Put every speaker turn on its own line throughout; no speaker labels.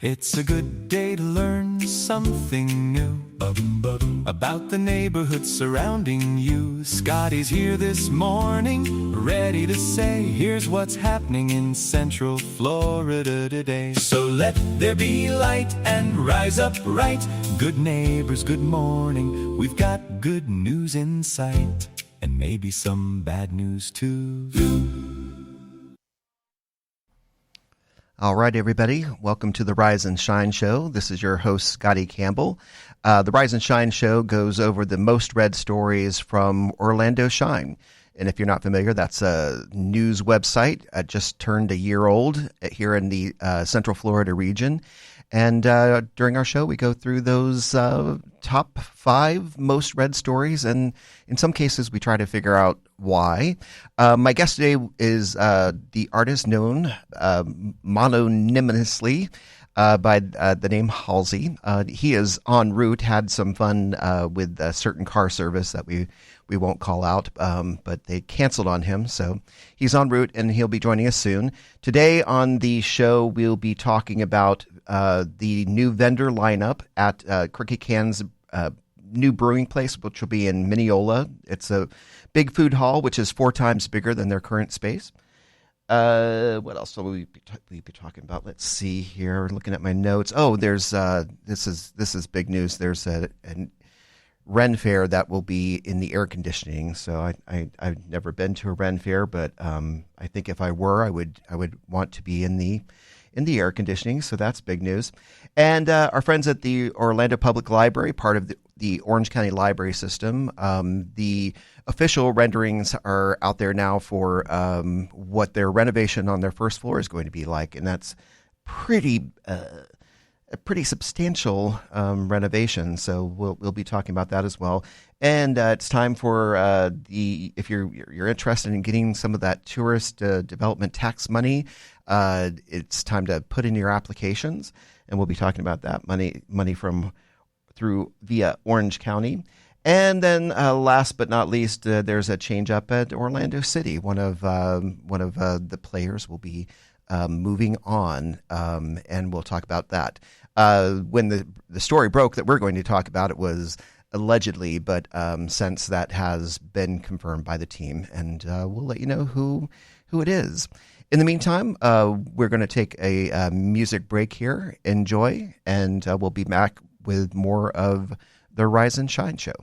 It's a good day to learn something new about the neighborhood surrounding you. Scottie's here this morning, ready to say, here's what's happening in Central Florida today. So let there be light and rise up right. Good neighbors, good morning. We've got good news in sight, and maybe some bad news too.
All right, everybody. Welcome to the Rise and Shine Show. This is your host, Scottie Campbell. The Rise and Shine Show goes over the most read stories from Orlando Shine. And if you're not familiar, that's a news website. Just turned a year old here in the Central Florida region. And during our show, we go through those top 5 most read stories. And in some cases, we try to figure out why. My guest today is the artist known mononymously by the name Halsey. He is en route, had some fun with a certain car service that we won't call out, but they canceled on him. So he's en route, and he'll be joining us soon. Today on the show, we'll be talking about the new vendor lineup at Crooked Can's new brewing place, which will be in Mineola. It's a big food hall, which is 4 times bigger than their current space. What else will we be talking about? Let's see here. Looking at my notes. Oh, there's this is big news. There's a Ren Fair that will be in the air conditioning. So I've never been to a Ren Fair, but I think if I were, I would want to be in the air conditioning. So that's big news. And our friends at the Orlando Public Library, part of the Orange County Library System, the official renderings are out there now for what their renovation on their first floor is going to be like, and that's a pretty substantial renovation. So we'll be talking about that as well. And it's time for if you're interested in getting some of that tourist development tax money, it's time to put in your applications, and we'll be talking about that money via Orange County. And then last but not least, there's a change up at Orlando City. One of the players will be moving on, and we'll talk about that. When the story broke that we're going to talk about, it was allegedly, but since that has been confirmed by the team, and we'll let you know who it is. In the meantime, we're going to take a music break here. Enjoy, and we'll be back with more of the Rise and Shine Show.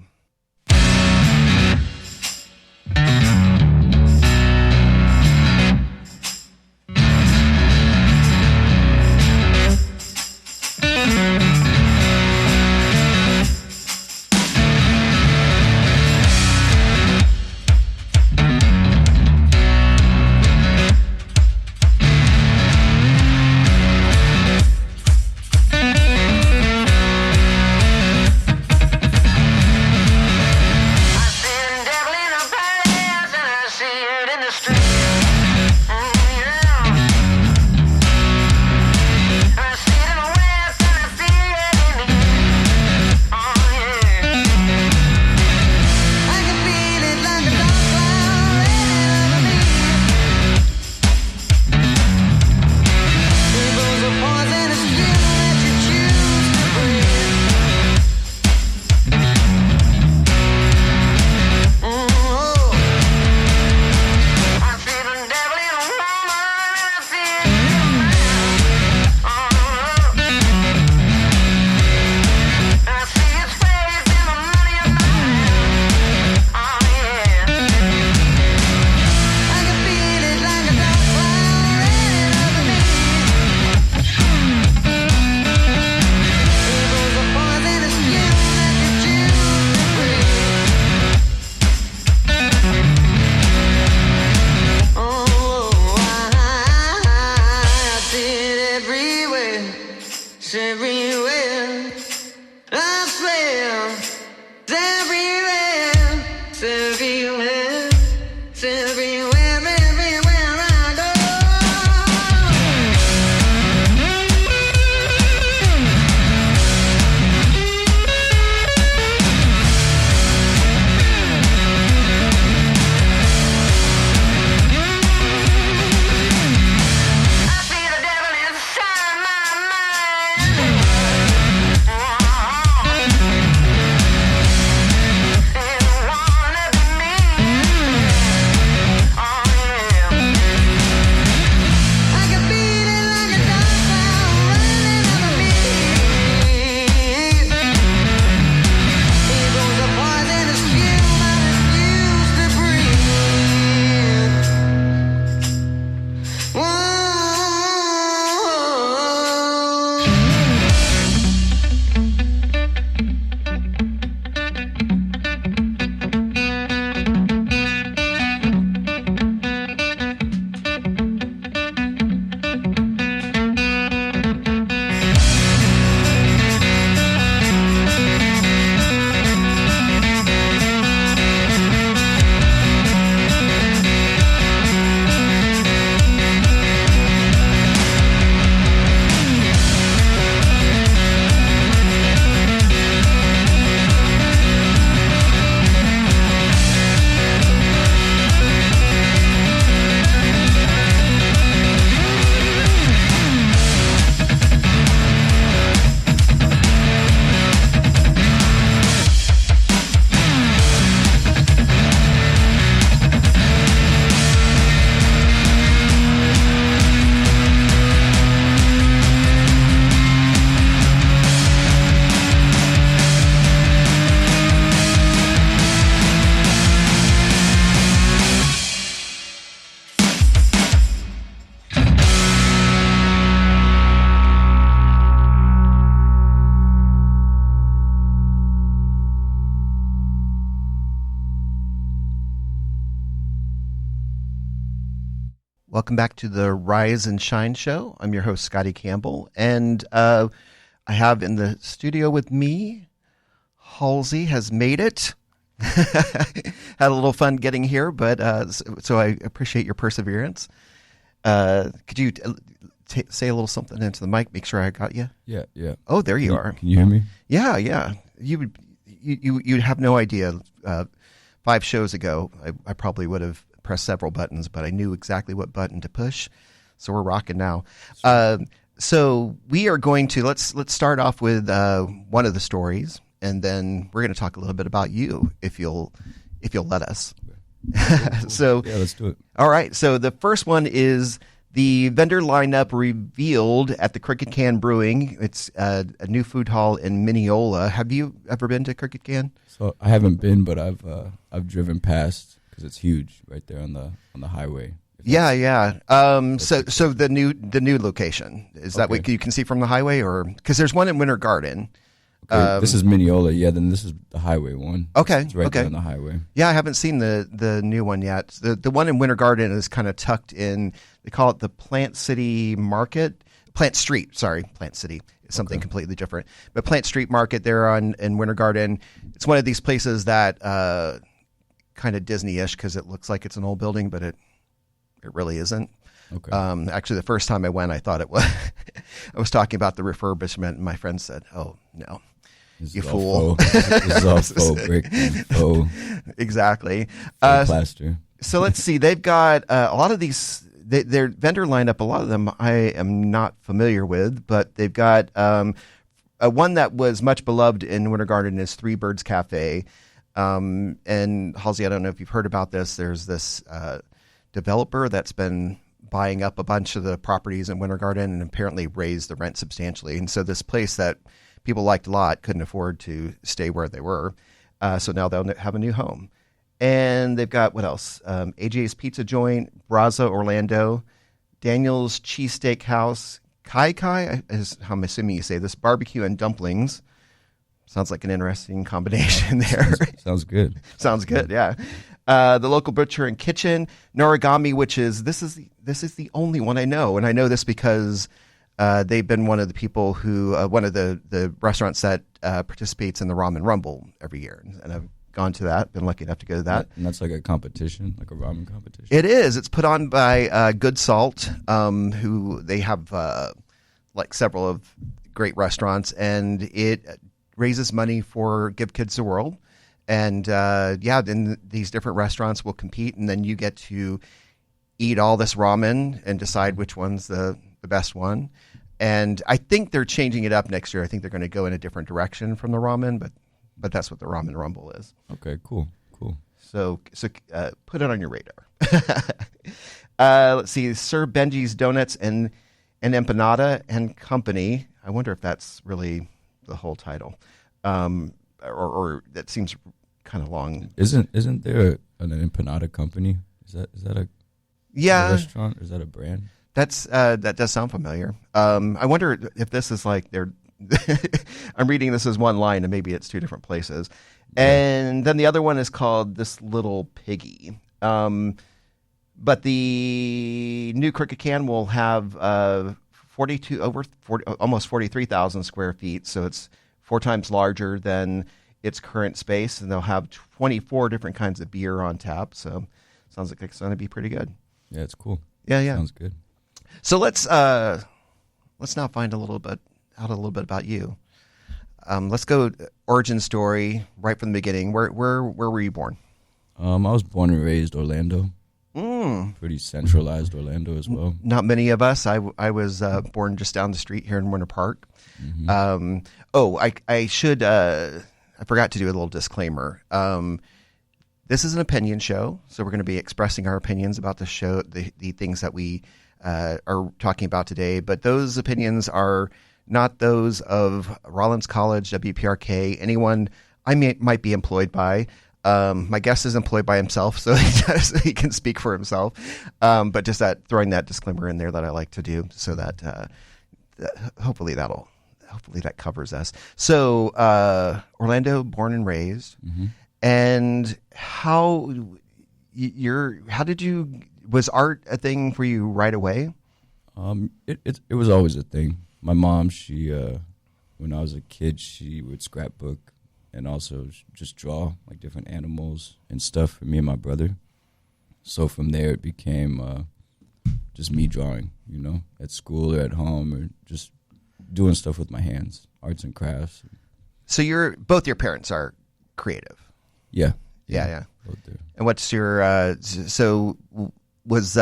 Welcome back to the Rise and Shine Show. I'm your host, Scottie Campbell, and I have in the studio with me, Halsey has made it. Had a little fun getting here, but so I appreciate your perseverance. Could you say a little something into the mic? Make sure I got you.
Yeah.
Oh, there you are.
Can you hear me?
Yeah. You'd have no idea. 5 shows ago, I probably would have pressed several buttons, but I knew exactly what button to push. So we're rocking now. So we are going to let's start off with one of the stories, and then we're going to talk a little bit about you, if you'll let us. So
yeah, let's do it.
All right. So the first one is the vendor lineup revealed at the Crooked Can Brewing. It's a new food hall in Mineola. Have you ever been to Crooked Can?
So I haven't been, but I've driven past because it's huge right there on the highway.
Yeah. So the new location, is that what you can see from the highway, or because there's one in Winter Garden?
Okay, this is Mineola. Yeah, then this is the highway one.
Okay.
It's right there on the highway.
Yeah, I haven't seen the new one yet. The one in Winter Garden is kind of tucked in. They call it the Plant Street Market. Plant City is something completely different. But Plant Street Market there in Winter Garden. It's one of these places that kind of Disney-ish because it looks like it's an old building, but it really isn't.
Okay.
Actually, the first time I went, I thought it was. I was talking about the refurbishment, and my friend said, "Oh no, you fool!
This is all faux brick and faux."
Exactly.
Plaster.
So let's see. They've got a lot of these. Their vendor lineup. A lot of them I am not familiar with, but they've got one that was much beloved in Winter Garden is Three Birds Cafe. And Halsey, I don't know if you've heard about this. There's this developer that's been buying up a bunch of the properties in Winter Garden and apparently raised the rent substantially. And so this place that people liked a lot couldn't afford to stay where they were. So now they'll have a new home. And they've got, what else? AJ's Pizza Joint, Braza Orlando, Daniel's Cheesesteak House, Kai Kai, is how I'm assuming you say this, barbecue and dumplings. Sounds like an interesting combination there.
Sounds good.
Sounds good, yeah. The local butcher and kitchen, Noragami, which is this is the only one I know, and I know this because they've been one of the people who one of the restaurants that participates in the Ramen Rumble every year, and I've gone to that. Been lucky enough to go to that.
And that's like a competition, like a ramen competition.
It is. It's put on by Good Salt, who they have like several of great restaurants, and it raises money for Give Kids the World. And then these different restaurants will compete, and then you get to eat all this ramen and decide which one's the best one. And I think they're changing it up next year. I think they're going to go in a different direction from the ramen, but that's what the Ramen Rumble is.
Okay, cool.
So put it on your radar. Let's see, Sir Benji's Donuts and Empanada and Company. I wonder if that's really the whole title, or that seems kind of long.
Isn't there an empanada company? Is that a restaurant? Or is that a brand?
That does sound familiar. I wonder if this is like they're. I'm reading this as one line, and maybe it's 2 different places. And then the other one is called This Little Piggy. But the new Crooked Can will have almost 43,000 square feet, so it's 4 times larger than its current space, and they'll have 24 different kinds of beer on tap. So sounds like it's going to be pretty good.
Yeah, it's cool.
Yeah.
Sounds good.
So let's now find a little bit about you. Let's go origin story right from the beginning. Where were you born?
I was born and raised Orlando. Pretty centralized Orlando as well.
Not many of us. I was born just down the street here in Winter Park.
Mm-hmm.
I forgot to do a little disclaimer. This is an opinion show, so we're going to be expressing our opinions about the show, the things that we are talking about today. But those opinions are not those of Rollins College, WPRK, anyone I might be employed by. My guest is employed by himself, so he can speak for himself. But just throwing that disclaimer in there that I like to do, so that hopefully that covers us. So Orlando, born and raised,
mm-hmm.
and how did you? Was art a thing for you right away?
It was always a thing. My mom, she when I was a kid, she would scrapbook and also just draw like different animals and stuff for me and my brother. So from there, it became just me drawing, at school or at home, or just doing stuff with my hands, arts and crafts.
So both your parents are creative.
Yeah.
Both do. And what's your so was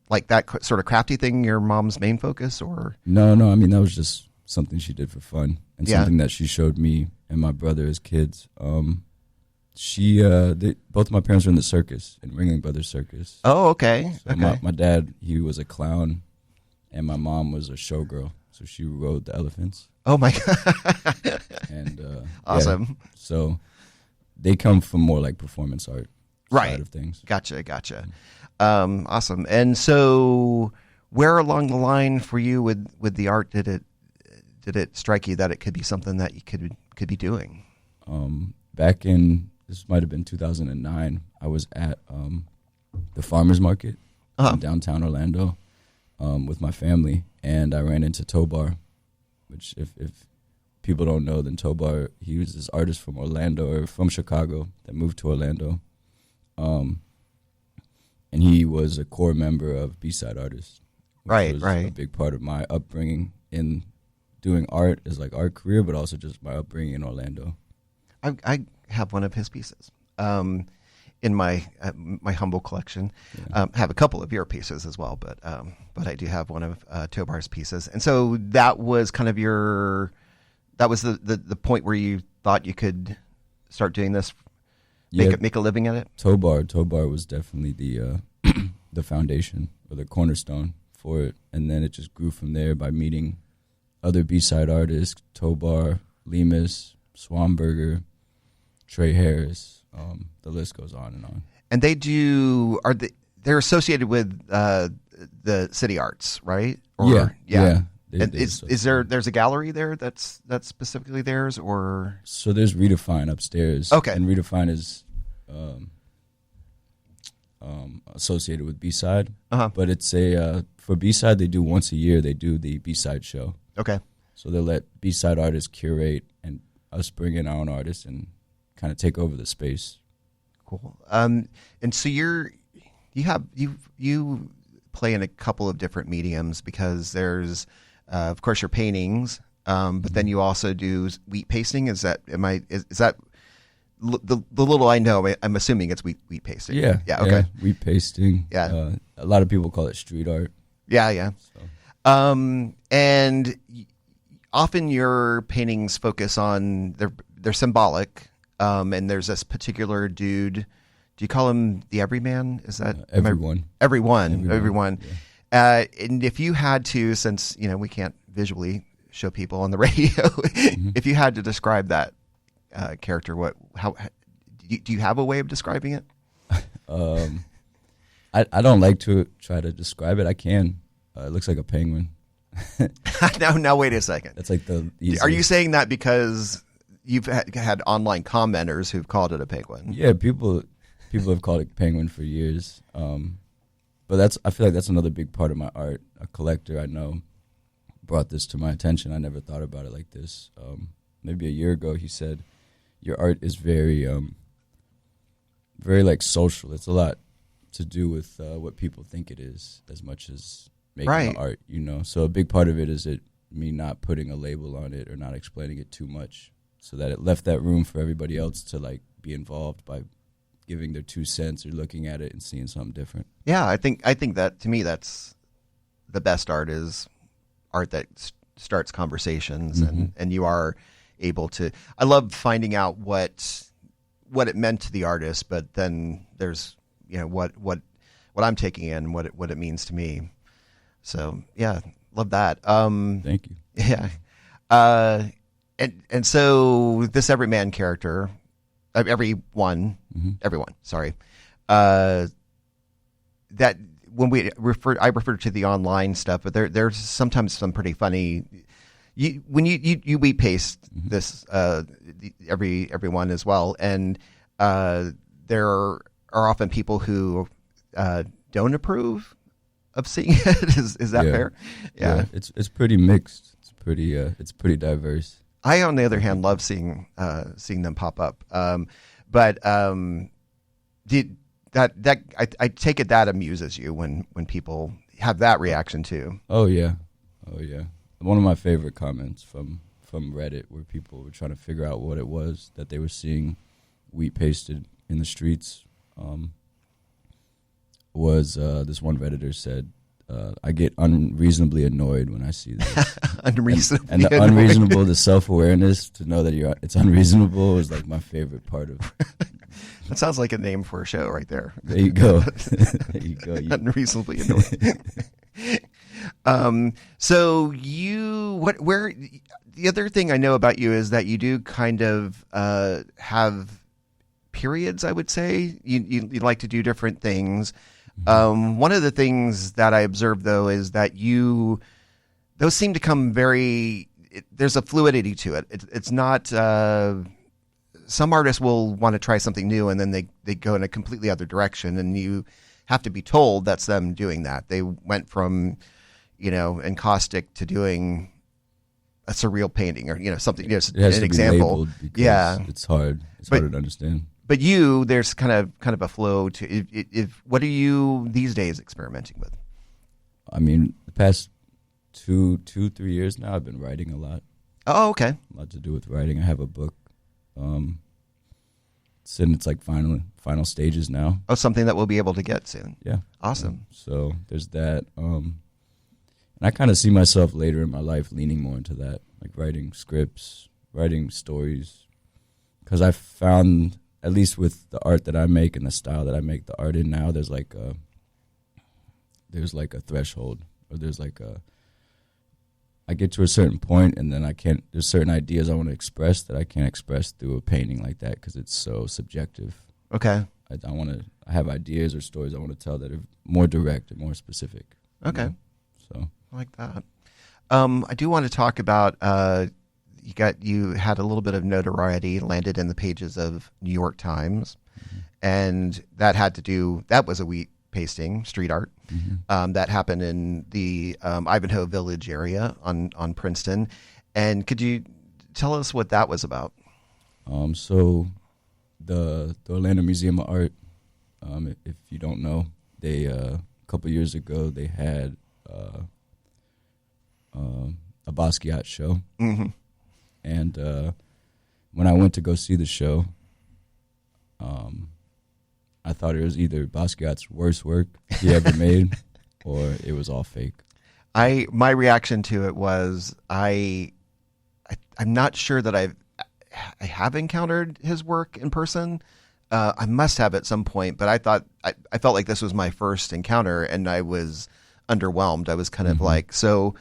like that sort of crafty thing your mom's main focus, or?
No. I mean, that was just something she did for fun, and something that she showed me and my brother as kids. Both my parents were in the circus, in Ringling Brothers Circus.
Oh, okay.
So my dad, he was a clown, and my mom was a showgirl, so she rode the elephants.
Oh my God.
And
awesome.
Yeah, so they come from more like performance art side of things.
Gotcha. Awesome. And so, where along the line for you with the art did it strike you that it could be something that you could be doing?
Back in, this might have been 2009, I was at the farmers market in downtown Orlando with my family, and I ran into Tobar, which if people don't know, then Tobar, he was this artist from Orlando, or from Chicago, that moved to Orlando. And he was a core member of B-Side Artists. Which was a big part of my upbringing in doing art as like art career, but also just my upbringing in Orlando.
I have one of his pieces in my humble collection. I have a couple of your pieces as well, but I do have one of Tobar's pieces. And so that was kind of that was the point where you thought you could start doing this, make a living at it?
Tobar was definitely the the foundation or the cornerstone for it, and then it just grew from there by meeting other B-side artists, Tobar, Lemus, Swanberger, Trey Harris. The list goes on and on.
And they're associated with the City Arts, right?
Yeah.
And there's a gallery there that's specifically theirs, or?
So there's Redefine upstairs.
Okay.
And Redefine is associated with B-Side. But it's for B-Side, they do once a year, they do the B-Side show.
Okay. So
they let B-Side artists curate and us bring in our own artists and kind of take over the space.
Cool. And so you play in a couple of different mediums, because there's of course your paintings, but then you also do wheat pasting. Is that the little I know? I'm assuming it's wheat pasting.
Yeah.
Okay.
Yeah, wheat pasting.
Yeah.
A lot of people call it street art.
Yeah.
So.
And often your paintings focus on they're symbolic. And there's this particular dude. Do you call him the everyman? Is that
everyone?
Everyone. Yeah. And if you had to, since we can't visually show people on the radio, if you had to describe that character, do you have a way of describing it?
I don't like to try to describe it. I can. It looks like a penguin.
Now wait a second.
That's like the easiest.
Are you saying that because you've had online commenters who've called it a penguin?
Yeah, people have called it penguin for years. But I feel like that's another big part of my art. A collector I know brought this to my attention. I never thought about it like this. Maybe a year ago, he said, "Your art is very, very like social. It's a lot to do with what people think it is, as much as making the art. So a big part of it is me not putting a label on it or not explaining it too much, so that it left that room for everybody else to like be involved by giving their 2 cents or looking at it and seeing something different.
Yeah, I think that, to me, that's the best art, is art that starts conversations, and you are able to. I love finding out what it meant to the artist, but then there's what I'm taking in, what it means to me. So yeah, love that.
Thank you.
Yeah, and so this everyman character. Everyone, sorry. That when I refer to the online stuff, but there's sometimes some pretty funny. When you wheat paste this everyone as well, and there are often people who don't approve of seeing it. Is that fair?
Yeah. It's pretty mixed. It's pretty diverse.
I, on the other hand, love seeing them pop up. But did that I take it that amuses you when people have that reaction too.
Oh yeah. One of my favorite comments from Reddit, where people were trying to figure out what it was that they were seeing wheat pasted in the streets, was this one Redditor said, I get unreasonably annoyed when I see this.
Unreasonably
and the
annoyed.
unreasonable, the self-awareness to know that it's unreasonable is like my favorite part of.
That sounds like a name for a show right there.
There you go. There you go.
Unreasonably annoyed. So where the other thing I know about you is that you do kind of have periods. I would say you like to do different things. One of the things that I observed though is that those seem to come there's a fluidity to it. It's not. Some artists will want to try something new and then they go in a completely other direction, and you have to be told that's them doing that. They went from, encaustic to doing a surreal painting or something. Just
it has
an
to
example.
Be labeled because it's hard. It's harder to understand.
But there's kind of a flow to. If what are you these days experimenting with?
I mean, the past 3 years now, I've been writing a lot.
Oh, okay.
A lot to do with writing. I have a book. It's in its like final stages now.
Oh, something that we'll be able to get soon.
Yeah.
Awesome.
So there's that. And I kind of see myself later in my life leaning more into that, like writing scripts, writing stories, because I found, at least with the art that I make and the style that I make the art in now, there's like a threshold, or I get to a certain point and then there's certain ideas I want to express that I can't express through a painting like that because it's so subjective.
Okay.
I have ideas or stories I want to tell that are more direct and more specific.
Okay.
So
I like that. I do want to talk about, you had a little bit of notoriety, landed in the pages of New York Times, and that was a wheat pasting, street art. That happened in the Ivanhoe Village area on Princeton. And could you tell us what that was about?
So the Orlando Museum of Art, if you don't know, they a couple years ago they had a Basquiat show. And when I went to go see the show, I thought it was either Basquiat's worst work he ever made, or it was all fake.
My reaction to it was I'm not sure that I have encountered his work in person. I must have at some point, but I felt like this was my first encounter, and I was underwhelmed. I was kind of like, so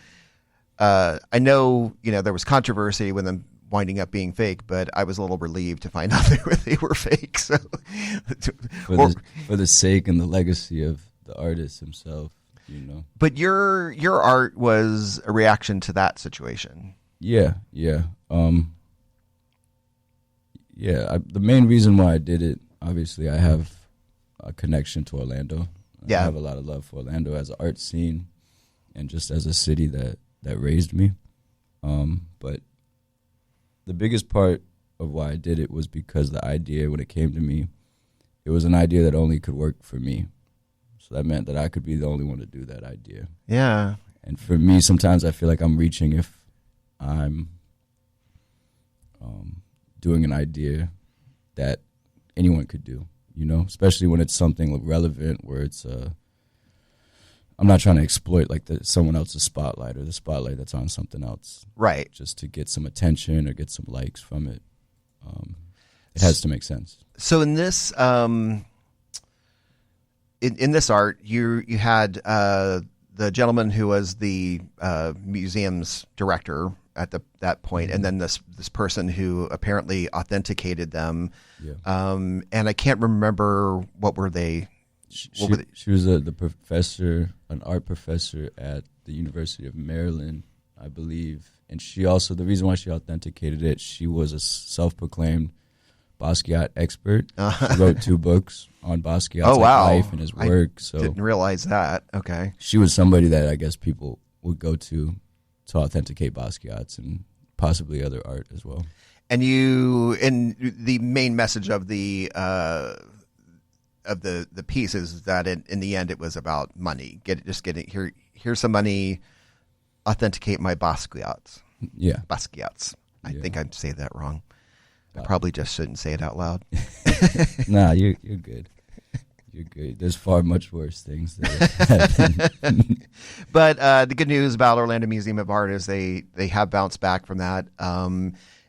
I know there was controversy with them winding up being fake, but I was a little relieved to find out they were fake. So,
for the sake and the legacy of the artist himself,
But your art was a reaction to that situation.
Yeah. The main reason why I did it, obviously, I have a connection to Orlando.
Yeah.
I have a lot of love for Orlando as an art scene, and just as a city that raised me. But the biggest part of why I did it was because the idea, when it came to me, it was an idea that only could work for me. So that meant that I could be the only one to do that idea.
Yeah.
And for me, sometimes I feel like I'm reaching if I'm doing an idea that anyone could do, especially when it's something relevant where it's I'm not trying to exploit like someone else's spotlight or the spotlight that's on something else.
Right.
Just to get some attention or get some likes from it. It has to make sense.
So in this in this art, you had the gentleman who was the museum's director at that point, and then this person who apparently authenticated them.
Yeah.
And I can't remember what were they.
She was the professor, an art professor at the University of Maryland, I believe. And she also, the reason why she authenticated it, she was a self-proclaimed Basquiat expert. She wrote 2 books on Basquiat's life and his work. So
didn't realize that. Okay.
She was somebody that I guess people would go to authenticate Basquiat's and possibly other art as well.
And the main message of the piece is that in the end it was about money. Here's some money, authenticate my Basquiat's.
Yeah.
Basquiat's. I think I'm saying that wrong. I probably just shouldn't say it out loud.
Nah, you're good. You're good. There's far much worse things that happen.
But the good news about Orlando Museum of Art is they have bounced back from that,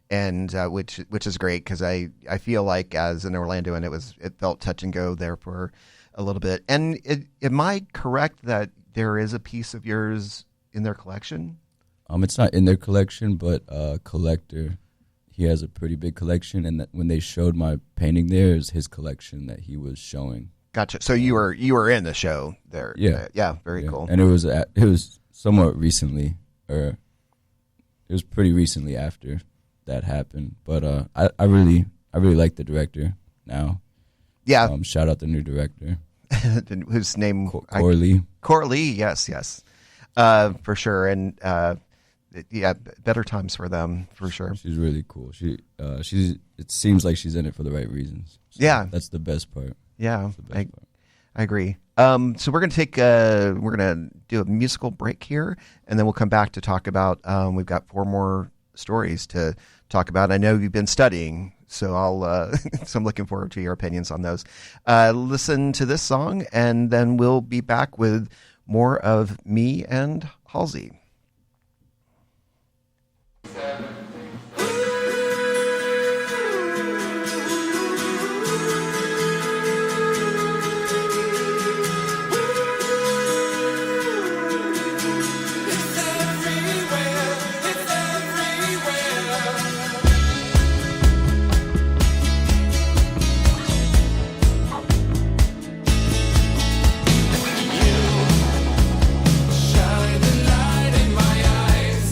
and which is great because I feel like as an Orlandoan it felt touch and go there for a little bit. And am I correct that there is a piece of yours in their collection?
It's not in their collection, but a collector. He has a pretty big collection, and when they showed my painting there, is his collection that he was showing.
Gotcha. So you were in the show there.
Yeah.
Yeah. Very cool.
And it was somewhat recently, or it was pretty recently after that happened. But I really like the director now.
Yeah.
Shout out the new director.
Whose name?
Corley.
Corley. Yes. For sure. And yeah, better times for them for sure.
She's really cool. It seems like she's in it for the right reasons. So
yeah.
That's the best part.
Yeah, I agree. So we're gonna do a musical break here, and then we'll come back to talk about. We've got 4 more stories to talk about. I know you've been studying, so so I'm looking forward to your opinions on those. Listen to this song, and then we'll be back with more of me and Halsey.
Shine the light in my eyes.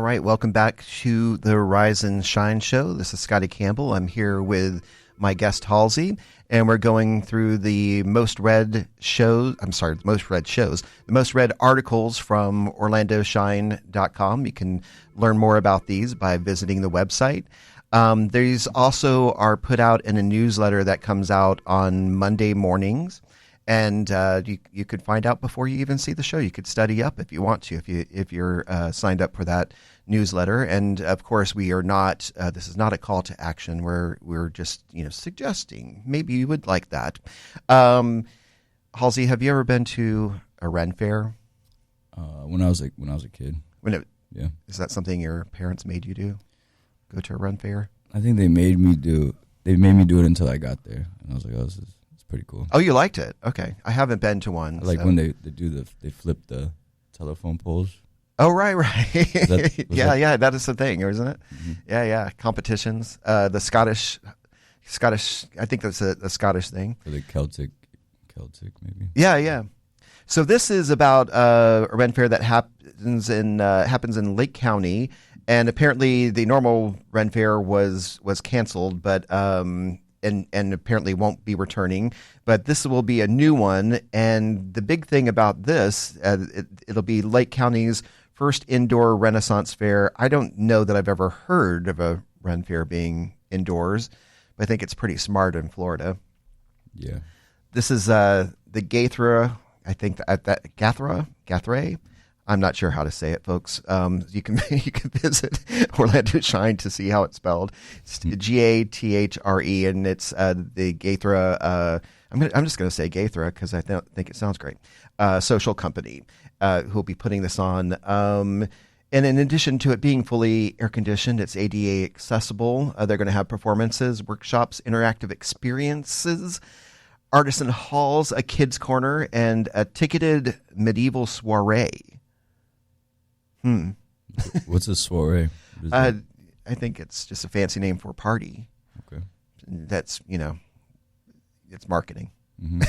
right, welcome back to the Rise and Shine Show. This is Scottie Campbell. I'm here with my guest Halsey, and we're going through the most read shows. The most read articles from OrlandoShine.com. You can learn more about these by visiting the website. These also are put out in a newsletter that comes out on Monday mornings. And you could find out before you even see the show. You could study up if you want to, if you're signed up for that newsletter. And of course, we are not. This is not a call to action. We're just suggesting maybe you would like that. Halsey, have you ever been to a Ren Fair?
When I was a kid. Yeah.
Is that something your parents made you do? Go to a Ren Fair?
I think they made me do it until I got there, and I was like, oh, this is pretty cool.
Oh, you liked it? Okay. I haven't been to one.
I like when they flip the telephone poles.
Oh, right.
Yeah,
that is the thing, isn't it? Mm-hmm. Yeah. Competitions. The Scottish, I think that's a Scottish thing.
For the Celtic maybe.
Yeah. So this is about a Ren Fair that happens in Lake County, and apparently the normal Ren Fair was canceled, but and apparently won't be returning. But this will be a new one, and the big thing about this, it'll be Lake County's first indoor Renaissance fair. I don't know that I've ever heard of a Ren Fair being indoors, but I think it's pretty smart in Florida.
Yeah.
This is the Gaithra, I think Gathray. I'm not sure how to say it, folks. You can visit Orlando Shine to see how it's spelled. It's Gathre, and it's the Gaithra. I'm just going to say Gaithra because I think it sounds great. Social company who'll be putting this on. And in addition to it being fully air conditioned, it's ADA accessible. They're going to have performances, workshops, interactive experiences, artisan halls, a kids corner, and a ticketed medieval soiree.
What's a soiree?
I think it's just a fancy name for a party.
Okay.
That's, it's marketing.
Mm-hmm.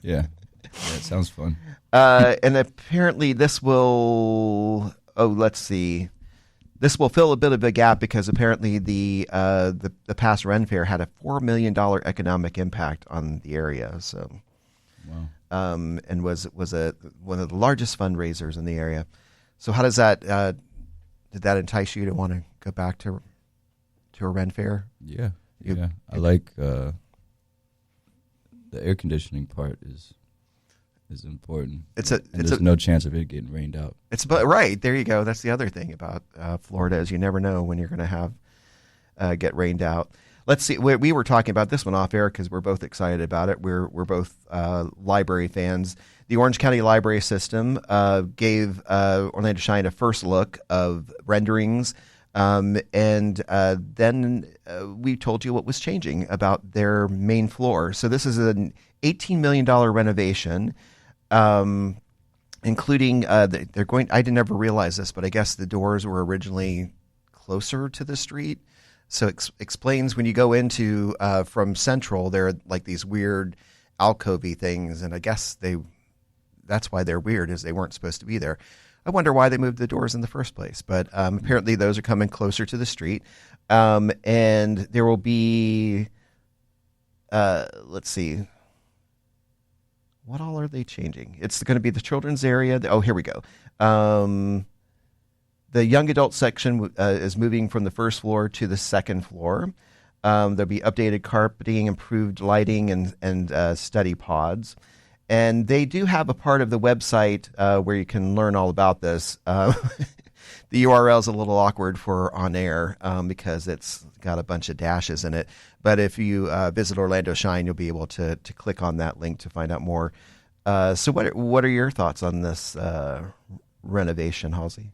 Yeah, it sounds fun.
And apparently this will, this will fill a bit of a gap because apparently the past Ren Fair had a $4 million economic impact on the area. So,
wow.
And was one of the largest fundraisers in the area. So how does that, did that entice you to want to go back to a Ren Fair?
Yeah. I like the air conditioning part is important. There's no chance of it getting rained out.
Right, there you go. That's the other thing about Florida is you never know when you're going to have get rained out. Let's see. We were talking about this one off air because we're both excited about it. We're both library fans. The Orange County Library System gave Orlando Shine a first look of renderings, and then we told you what was changing about their main floor. So this is an $18 million renovation, including they're going. I didn't ever realize this, but I guess the doors were originally closer to the street. So explains when you go into from Central, there are like these weird alcovey things, and I guess that's why they're weird, is they weren't supposed to be there. I wonder why they moved the doors in the first place, but apparently those are coming closer to the street, and there will be. Let's see. What all are they changing? It's going to be the children's area. Oh, here we go. The young adult section is moving from the first floor to the second floor. There'll be updated carpeting, improved lighting, and study pods. And they do have a part of the website where you can learn all about this. The URL is a little awkward for on air because it's got a bunch of dashes in it. But if you visit Orlando Shine, you'll be able to click on that link to find out more. So what are your thoughts on this renovation, Halsey?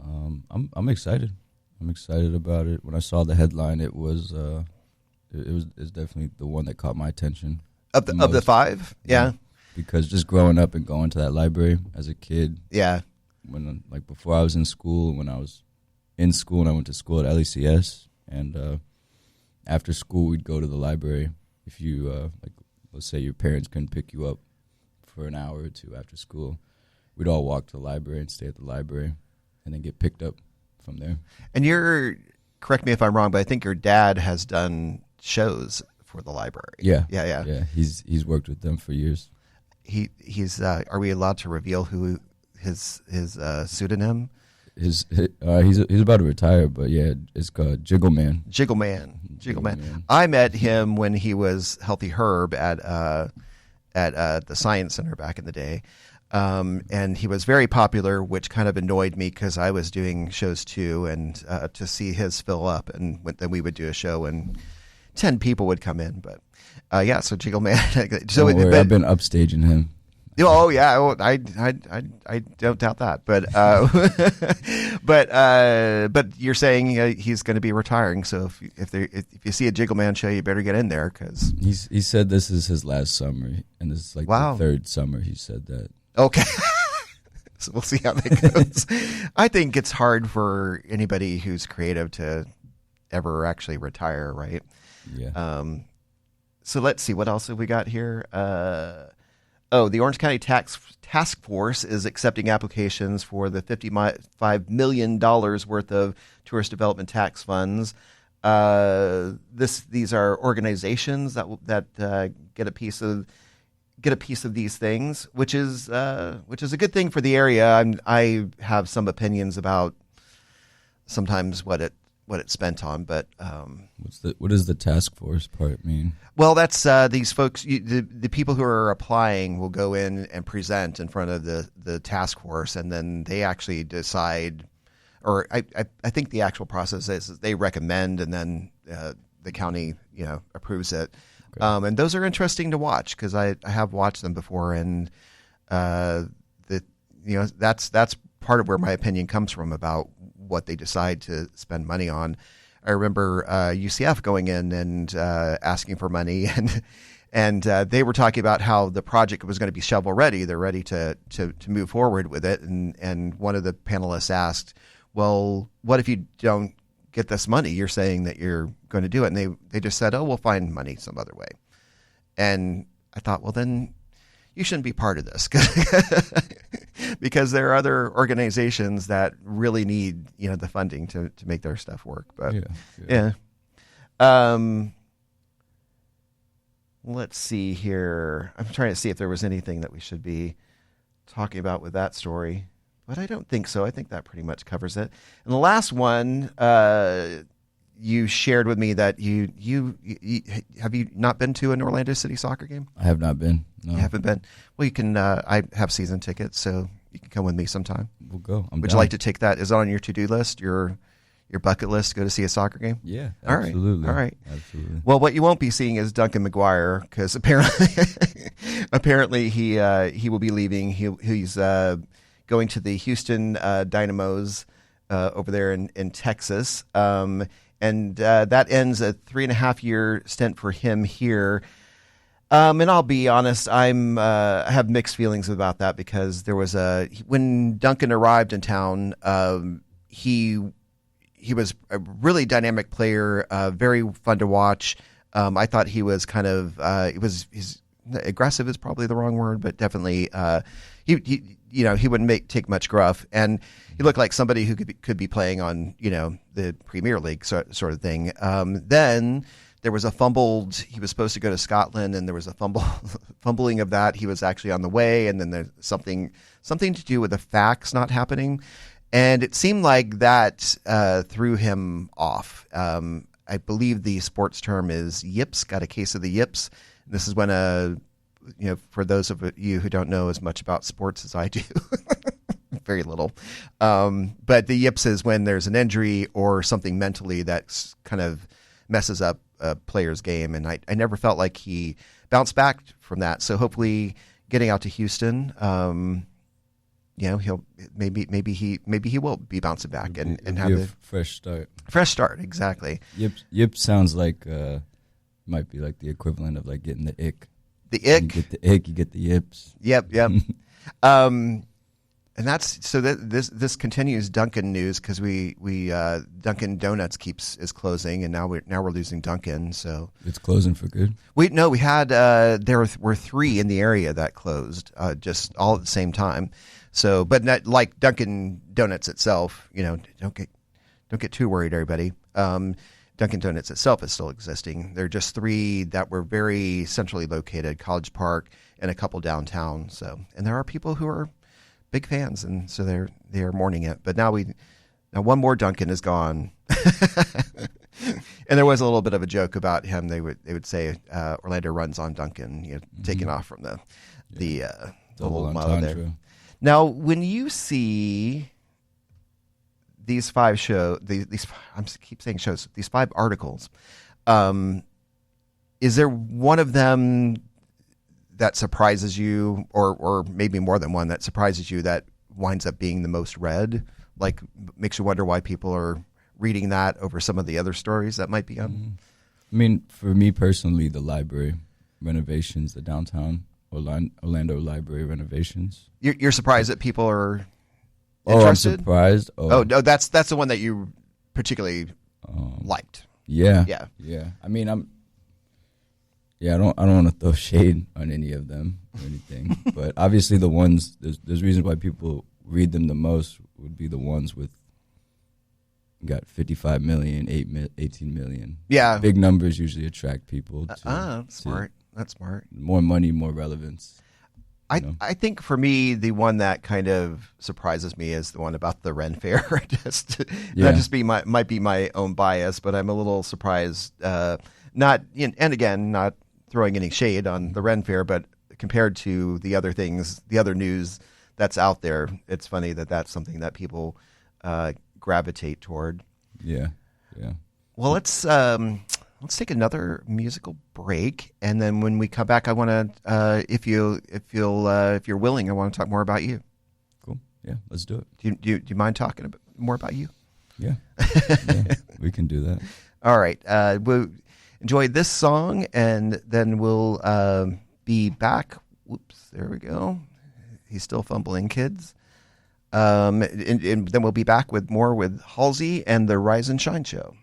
I'm excited. I'm excited about it. When I saw the headline, it's definitely the one that caught my attention.
Of the five, yeah.
Because just growing up and going to that library as a kid,
yeah.
When before I was in school, when I was in school and I went to school at LECS, and after school we'd go to the library. If you let's say your parents couldn't pick you up for an hour or two after school, we'd all walk to the library and stay at the library, and then get picked up from there.
And correct me if I'm wrong, but I think your dad has done shows for the library.
Yeah.
Yeah.
He's worked with them for years.
He's. Are we allowed to reveal who his pseudonym?
He's about to retire, but yeah, it's called Jiggle Man.
Jiggle Man. I met him when he was Healthy Herb at the Science Center back in the day. And he was very popular, which kind of annoyed me because I was doing shows too, and to see his fill up, and then we would do a show and 10 people would come in. But so Jiggle Man. So
Don't worry, I've been upstaging him.
Oh yeah, I don't doubt that. But you're saying he's going to be retiring. So if you see a Jiggle Man show, you better get in there because
he said this is his last summer, and this is like the third summer he said that.
Okay. So we'll see how that goes. I think it's hard for anybody who's creative to ever actually retire, right?
Yeah.
So let's see, what else have we got here? The Orange County Task Force is accepting applications for the $55 million worth of tourist development tax funds. These are organizations that get a piece of these things, which is a good thing for the area. I have some opinions about sometimes what it's spent on, but
what does the task force part mean?
Well, that's these folks. The people who are applying will go in and present in front of the task force, and then they actually decide. Or I think the actual process is they recommend, and then the county approves it. Okay. And those are interesting to watch because I have watched them before, and that's part of where my opinion comes from about what they decide to spend money on. I remember UCF going in and asking for money, and they were talking about how the project was going to be shovel ready. They're ready to move forward with it. And one of the panelists asked, "Well, what if you don't get this money? You're saying that you're going to do it." And they just said, "Oh, we'll find money some other way." And I thought, well, then you shouldn't be part of this because there are other organizations that really need the funding to make their stuff work. But yeah. Let's see here. I'm trying to see if there was anything that we should be talking about with that story, but I don't think so. I think that pretty much covers it. And the last one, you shared with me that you have you not been to an Orlando City soccer game?
I have not been. No.
You haven't been? Well, you can. I have season tickets, so you can come with me sometime.
We'll go.
Would you like to take that? Is it on your to-do list? Your bucket list to go to see a soccer game?
Yeah, absolutely.
All right.
Absolutely.
Well, what you won't be seeing is Duncan McGuire because apparently he will be leaving. He's going to the Houston Dynamos over there in Texas. And that ends a 3.5-year stint for him here. And I'll be honest, I have mixed feelings about that because there was when Duncan arrived in town, he was a really dynamic player, very fun to watch. I thought he was kind of he's aggressive is probably the wrong word, but definitely he wouldn't take much gruff, and he looked like somebody who could be playing on the Premier League sort of thing. Then there was a fumbled. He was supposed to go to Scotland, and there was a fumbling of that. He was actually on the way, and then there's something to do with the fax not happening, and it seemed like that threw him off. I believe the sports term is yips. Got a case of the yips. This is when for those of you who don't know as much about sports as I do, very little. But the yips is when there's an injury or something mentally that kind of messes up a player's game. And I never felt like he bounced back from that. So hopefully getting out to Houston, he'll maybe he will be bouncing back and have a
fresh start.
Fresh start, exactly.
Yip sounds like might be like the equivalent of like getting the ick.
The ick.
You get the ick, you get the yips.
Yep. And that's so that this continues Dunkin' news because we Dunkin' Donuts is closing, and now we're losing Dunkin'. So
it's closing for good.
We had there were 3 in the area that closed just all at the same time. So, but not like Dunkin' Donuts itself, don't don't get too worried, everybody. Dunkin' Donuts itself is still existing. There are just 3 that were very centrally located, College Park and a couple downtown. So, and there are people who are big fans, and so they are mourning it. But now one more Dunkin' is gone. And there was a little bit of a joke about him. They would say Orlando runs on Dunkin', taking off from the little motto there. Now, when you see these 5 these I keep saying shows, these 5 articles, is there one of them that surprises you, or maybe more than one that surprises you that winds up being the most read? Like, makes you wonder why people are reading that over some of the other stories that might be on?
I mean, for me personally, the library renovations, the downtown Orlando library renovations.
You're surprised that people are
interested? I'm surprised.
Oh no, that's the one that you particularly liked.
Yeah. I mean, I don't want to throw shade on any of them or anything, but obviously the ones there's reasons why people read them the most would be the ones with got 55 million, 18 million.
Yeah.
Big numbers usually attract people.
Smart. That's smart.
More money, more relevance.
I think for me, the one that kind of surprises me is the one about the Ren Fair. Might be my own bias, but I'm a little surprised. Not throwing any shade on the Ren Fair, but compared to the other things, the other news that's out there, it's funny that that's something that people gravitate toward.
Yeah.
Well, let's take another musical break, and then when we come back, I want to, if you're willing, I want to talk more about you.
Cool. Yeah, let's do it.
Do you mind talking more about you?
Yeah. We can do that.
All right. We'll enjoy this song, and then we'll be back. Whoops, there we go. He's still fumbling, kids. And then we'll be back with more with Halsey and the Rise and Shine Show.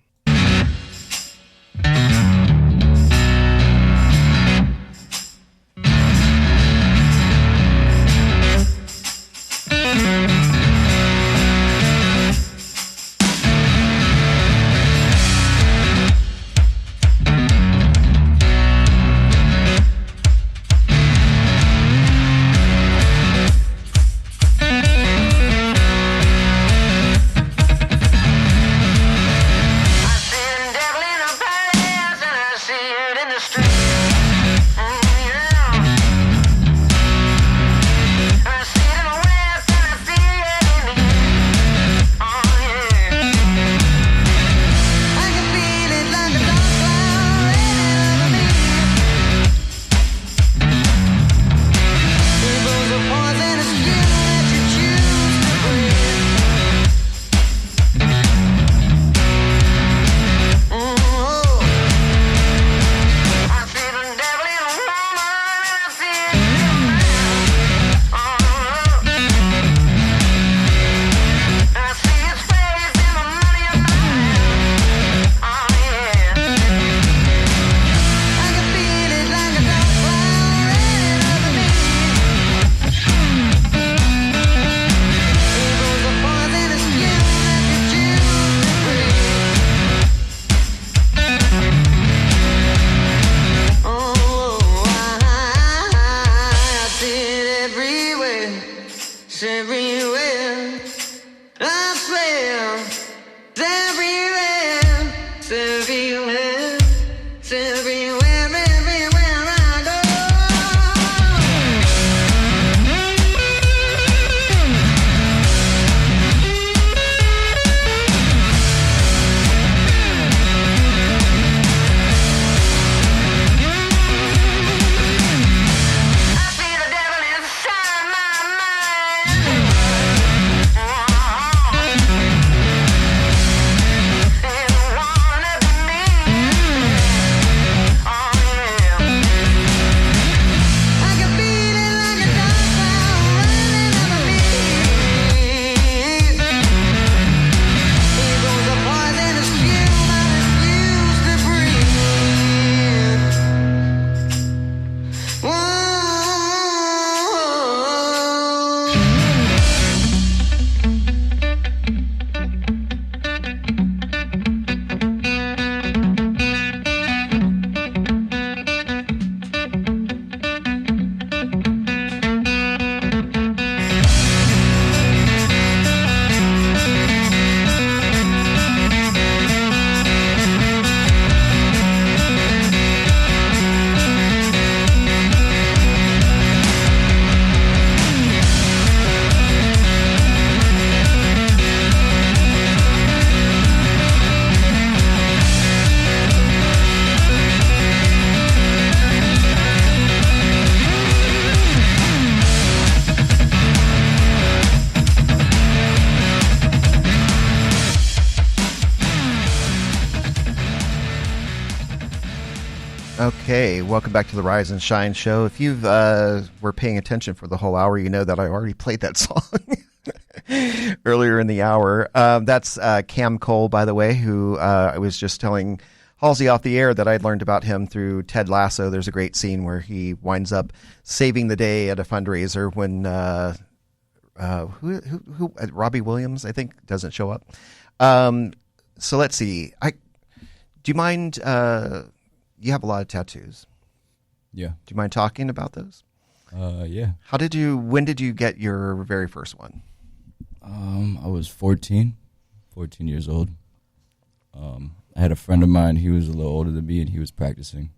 Okay, welcome back to the Rise and Shine show. If you were paying attention for the whole hour, you know that I already played that song earlier in the hour. That's Cam Cole, by the way, who I was just telling Halsey off the air that I'd learned about him through Ted Lasso. There's a great scene where he winds up saving the day at a fundraiser when Robbie Williams, I think, doesn't show up. So let's see. Do you mind? You have a lot of tattoos.
Yeah.
Do you mind talking about those?
Yeah.
When did you get your very first one?
I was 14 years old. I had a friend of mine. He was a little older than me, and he was practicing.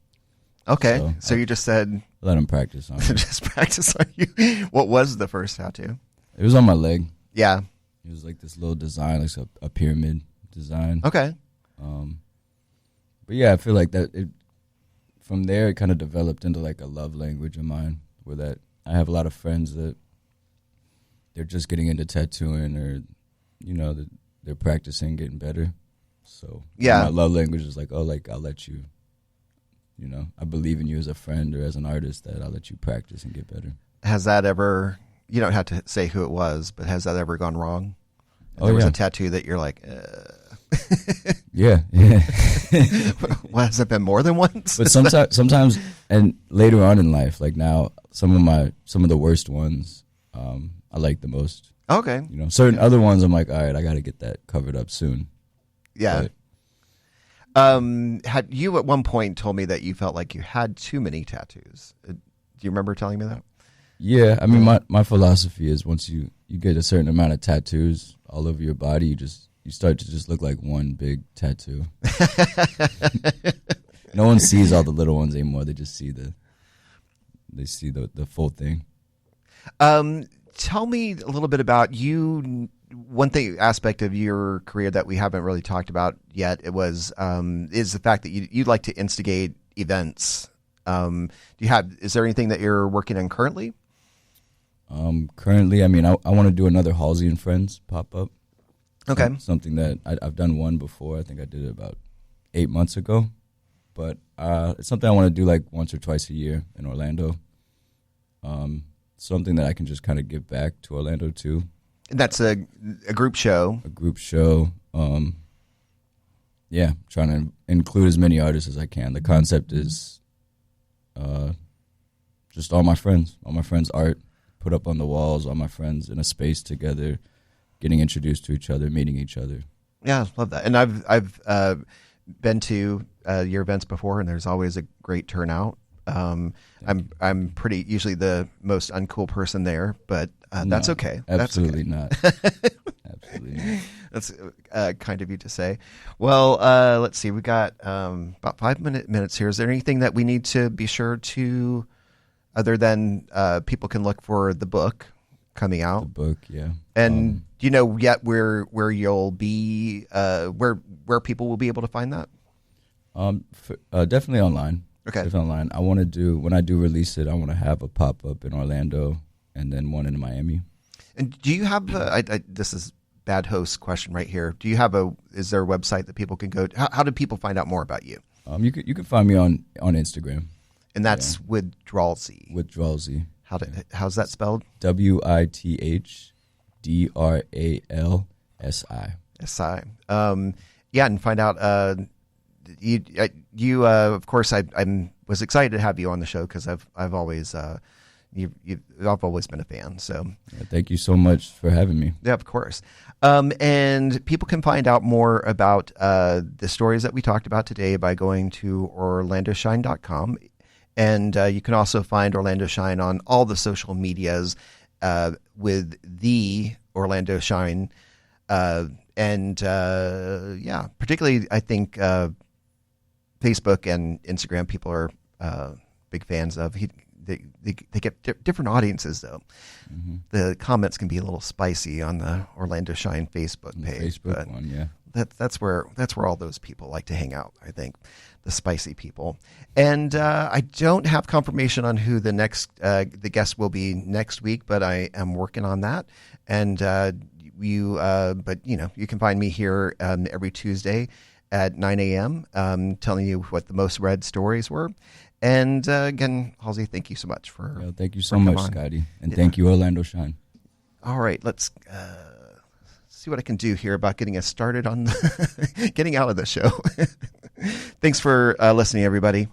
Okay, so you just said
let him practice on me.
just practice on you. What was the first tattoo?
It was on my leg.
Yeah.
It was like this little design, like a pyramid design.
Okay.
But yeah, I feel like that. From there, it kind of developed into like a love language of mine, where that I have a lot of friends that they're just getting into tattooing, or they're practicing, getting better. So
yeah,
my love language is like, oh, like I'll let you. I believe in you as a friend or as an artist, that I'll let you practice and get better.
Has that ever? You don't have to say who it was, but has that ever gone wrong?
There
was a tattoo that you're like.
Yeah.
Well, has it been more than once?
But sometimes, and later on in life, like now, some of the worst ones, I like the most.
Okay.
Certain other ones, I'm like, all right, I got to get that covered up soon.
Yeah. Had you at one point told me that you felt like you had too many tattoos? Do you remember telling me that?
Yeah, I mean, my philosophy is once you get a certain amount of tattoos all over your body, you start to just look like one big tattoo. No one sees all the little ones anymore. They just see the full thing.
Tell me a little bit about you. One aspect of your career that we haven't really talked about yet is the fact that you like to instigate events. Is there anything that you're working on currently?
Currently, I mean, I want to do another Halsey and Friends pop up.
Okay.
Something that I've done one before. I think I did it about 8 months ago. But it's something I want to do like once or twice a year in Orlando. Something that I can just kind of give back to Orlando too.
And that's a group show.
A group show. Yeah, trying to include as many artists as I can. The concept is just all my friends' art put up on the walls, all my friends in a space together, getting introduced to each other, meeting each other.
Yeah, love that. And I've been to your events before, and there's always a great turnout. I'm pretty usually the most uncool person there, but that's okay.
Absolutely
that's okay.
not. Absolutely not.
That's kind of you to say. Well, let's see. We got about 5 minutes here. Is there anything that we need to be sure to, other than people can look for the book coming out?
The book, yeah.
And do you know yet where you'll be, where people will be able to find that?
Definitely online.
Okay.
Definitely online. I want to do, when I do release it, I want to have a pop up in Orlando and then one in Miami. And
do you have this is bad host question right here. Do you have is there a website that people can go to? How do people find out more about you?
You can find me on Instagram.
And that's with Drawlsy.
With Drawlsy.
How's that spelled?
WITHDRALSI.
SI. Yeah, and find out. You of course, I was excited to have you on the show because I've always I've always been a fan. So
thank you so much for having me.
Yeah, of course. And people can find out more about the stories that we talked about today by going to orlandoshine.com. And you can also find Orlando Shine on all the social medias with the Orlando Shine. And particularly I think Facebook and Instagram people are big fans of. They get different audiences though. Mm-hmm. The comments can be a little spicy on the Orlando Shine Facebook page.
Facebook one, yeah.
That's where all those people like to hang out, I think, the spicy people. And I don't have confirmation on who the guest will be next week, but I am working on that. And you can find me here every Tuesday at 9 a.m., telling you what the most read stories were. And again, Halsey, thank you so much for
Thank you so much, Scottie. And thank you, Orlando Shine.
All right, let's see what I can do here about getting us started on getting out of the show. Thanks for listening, everybody.